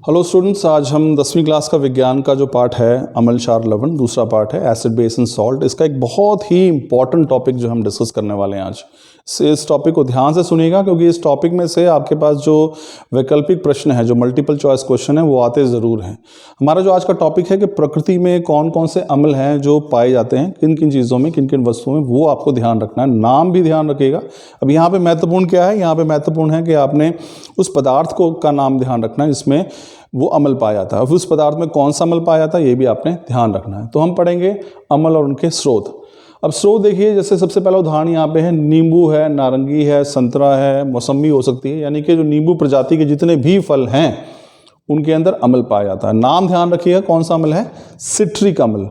Hello students, आज हम 10वीं क्लास का विज्ञान का जो पार्ट है अम्ल क्षार लवण, दूसरा पार्ट है एसिड बेस एंड सॉल्ट। इसका एक बहुत ही इंपॉर्टेंट टॉपिक जो हम डिस्कस करने वाले हैं आज। इस टॉपिक को ध्यान से सुनिएगा क्योंकि इस टॉपिक में से आपके पास जो वैकल्पिक प्रश्न है, जो मल्टीपल चॉइस क्वेश्चन है, वो आते ज़रूर हैं। हमारा जो आज का टॉपिक है कि प्रकृति में कौन कौन से अम्ल हैं जो पाए जाते हैं, किन किन चीज़ों में, किन किन वस्तुओं में, वो आपको ध्यान रखना है। नाम भी ध्यान रखिएगा। अब यहाँ पे महत्वपूर्ण क्या है? यहाँ पे महत्वपूर्ण है कि आपने उस पदार्थ को का नाम ध्यान रखना है जिसमें वो अम्ल पाया जाता है। उस पदार्थ में कौन सा अम्ल पाया जाता है ये भी आपने ध्यान रखना है। तो हम पढ़ेंगे अम्ल और उनके स्रोत। अब स्रोत देखिए, जैसे सबसे पहला उदाहरण यहाँ पे है, नींबू है, नारंगी है, संतरा है, मौसम्बी हो सकती है। यानी कि जो नींबू प्रजाति के जितने भी फल हैं उनके अंदर अम्ल पाया जाता है। नाम ध्यान रखिएगा, कौन सा अम्ल है? सिट्रिक अम्ल।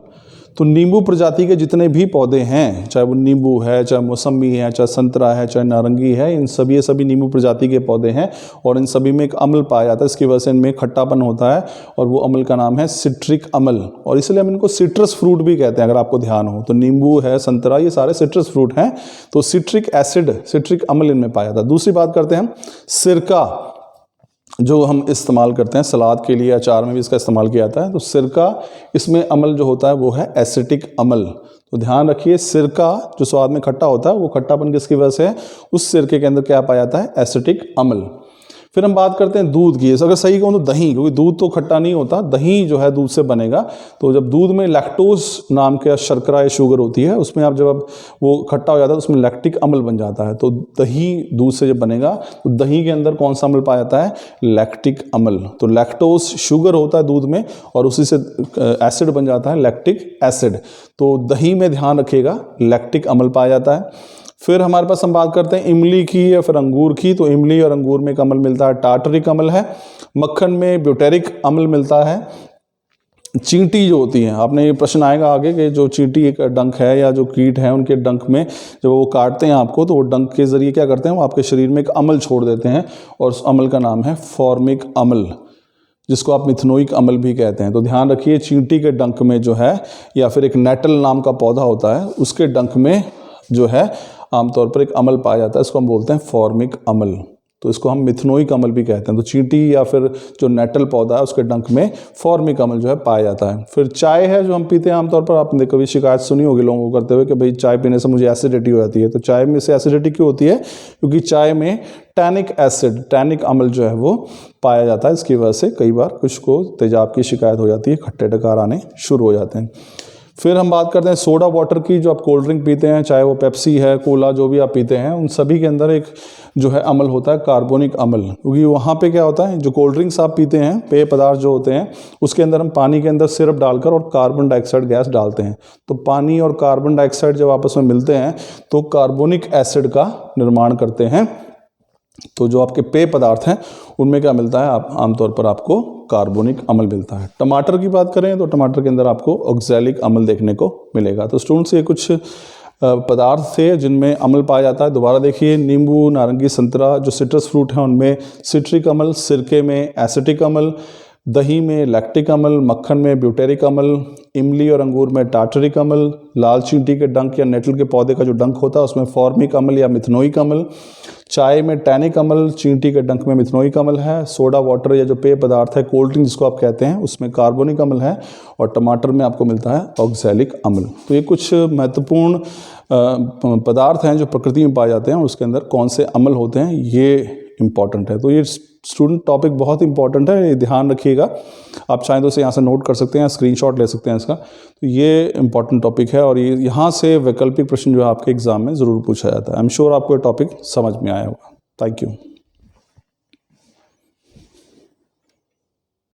तो नींबू प्रजाति के जितने भी पौधे हैं, चाहे वो नींबू है, चाहे मौसम्बी है, चाहे संतरा है, चाहे नारंगी है, इन सभी ये सभी नींबू प्रजाति के पौधे हैं और इन सभी में एक अम्ल पाया जाता है। इसकी वजह से इनमें खट्टापन होता है और वो अम्ल का नाम है सिट्रिक अम्ल। और इसलिए हम इनको सिट्रस फ्रूट भी कहते हैं। अगर आपको ध्यान हो तो नींबू है, संतरा, ये सारे सिट्रस फ्रूट हैं। तो सिट्रिक एसिड, सिट्रिक अम्ल इनमें पाया जाता है। दूसरी बात करते हैं हम सिरका, जो हम इस्तेमाल करते हैं सलाद के लिए, अचार में भी इसका इस्तेमाल किया जाता है। तो सिरका, इसमें अम्ल जो होता है वो है एसिटिक अम्ल। तो ध्यान रखिए, सिरका जो स्वाद में खट्टा होता है वो खट्टापन किसकी वजह से है? उस सिरके के अंदर क्या पाया जाता है? एसिटिक अम्ल। फिर हम बात करते हैं दूध की। अगर सही कहूँ तो दही, क्योंकि दूध तो खट्टा नहीं होता, दही जो है दूध से बनेगा। तो जब दूध में लैक्टोज नाम का शर्करा या शुगर होती है, उसमें आप जब वो खट्टा हो जाता है तो उसमें लैक्टिक अम्ल बन जाता है। तो दही दूध से जब बनेगा तो दही के अंदर कौन सा अम्ल पाया जाता है? लैक्टिक अम्ल। तो लैक्टोज शुगर होता है दूध में और उसी से एसिड बन जाता है लैक्टिक एसिड। तो दही में ध्यान रखिएगा, लैक्टिक अम्ल पाया जाता है। फिर हमारे पास हम बात करते हैं इमली की या फिर अंगूर की। तो इमली और अंगूर में एक अम्ल मिलता है, टार्टरिक अम्ल है। मक्खन में ब्यूटेरिक अम्ल मिलता है। चींटी जो होती हैं, आपने ये प्रश्न आएगा आगे कि जो चींटी एक डंक है या जो कीट है, उनके डंक में जब वो काटते हैं आपको, तो वो डंक के जरिए क्या करते हैं? वो आपके शरीर में एक अम्ल छोड़ देते हैं और उस अम्ल का नाम है फॉर्मिक अम्ल, जिसको आप मिथनोइक अम्ल भी कहते हैं। तो ध्यान रखिए, चींटी के डंक में जो है, या फिर एक नेटल नाम का पौधा होता है, उसके डंक में जो है आमतौर पर एक अम्ल पाया जाता है। इसको हम बोलते हैं फॉर्मिक अम्ल। तो इसको हम मिथनोइक अम्ल भी कहते हैं। तो चींटी या फिर जो नेटल पौधा है उसके डंक में फॉर्मिक अम्ल जो है पाया जाता है। फिर चाय है जो हम पीते हैं आमतौर पर, आपने कभी शिकायत सुनी होगी लोगों को करते हुए कि भाई चाय पीने से मुझे एसिडिटी हो जाती है। तो चाय में से एसिडिटी क्यों होती है? क्योंकि चाय में टैनिक एसिड, टैनिक अम्ल जो है वो पाया जाता है। इसकी वजह से कई बार कुछ को तेजाब की शिकायत हो जाती है, खट्टे डकार आने शुरू हो जाते हैं। फिर हम बात करते हैं सोडा वाटर की। जो आप कोल्ड ड्रिंक पीते हैं, चाहे वो पेप्सी है, कोला, जो भी आप पीते हैं, उन सभी के अंदर एक जो है अम्ल होता है कार्बोनिक अम्ल। क्योंकि वहाँ पे क्या होता है, जो कोल्ड ड्रिंक्स आप पीते हैं, पेय पदार्थ जो होते हैं, उसके अंदर हम पानी के अंदर सिरप डालकर और कार्बन डाइऑक्साइड गैस डालते हैं। तो पानी और कार्बन डाइऑक्साइड जब आपस में मिलते हैं तो कार्बोनिक एसिड का निर्माण करते हैं। तो जो आपके पेय पदार्थ हैं उनमें क्या मिलता है? आप आमतौर पर आपको कार्बोनिक अम्ल मिलता है। टमाटर की बात करें तो टमाटर के अंदर आपको ऑक्सैलिक अम्ल देखने को मिलेगा। तो स्टूडेंट्स, ये कुछ पदार्थ थे जिनमें अम्ल पाया जाता है। दोबारा देखिए, नींबू, नारंगी, संतरा जो सिट्रस फ्रूट हैं उनमें सिट्रिक अम्ल, सिरके में एसिटिक अम्ल, दही में लैक्टिक अम्ल, मक्खन में ब्यूटेरिक अम्ल, इमली और अंगूर में टार्टरिक अम्ल, लाल चींटी के डंक या नेटल के पौधे का जो डंक होता है उसमें फॉर्मिक अम्ल या मिथनोइक अम्ल, चाय में टैनिक अम्ल, चींटी के डंक में मिथनोइक अम्ल है, सोडा वाटर या जो पेय पदार्थ है, कोल्ड ड्रिंक जिसको आप कहते हैं, उसमें कार्बोनिक अम्ल है, और टमाटर में आपको मिलता है ऑक्सैलिक अम्ल। तो ये कुछ महत्वपूर्ण पदार्थ हैं जो प्रकृति में पाए जाते हैं, उसके अंदर कौन से अम्ल होते हैं ये इम्पॉर्टेंट है। तो ये स्टूडेंट टॉपिक बहुत इंपॉर्टेंट है, ये ध्यान रखिएगा। आप चाहें तो इसे यहाँ से नोट कर सकते हैं, स्क्रीनशॉट ले सकते हैं इसका। तो ये इंपॉर्टेंट टॉपिक है और ये यहाँ से वैकल्पिक प्रश्न जो है आपके एग्जाम में ज़रूर पूछा जाता है। आई एम श्योर आपको ये टॉपिक समझ में आया होगा। Thank you.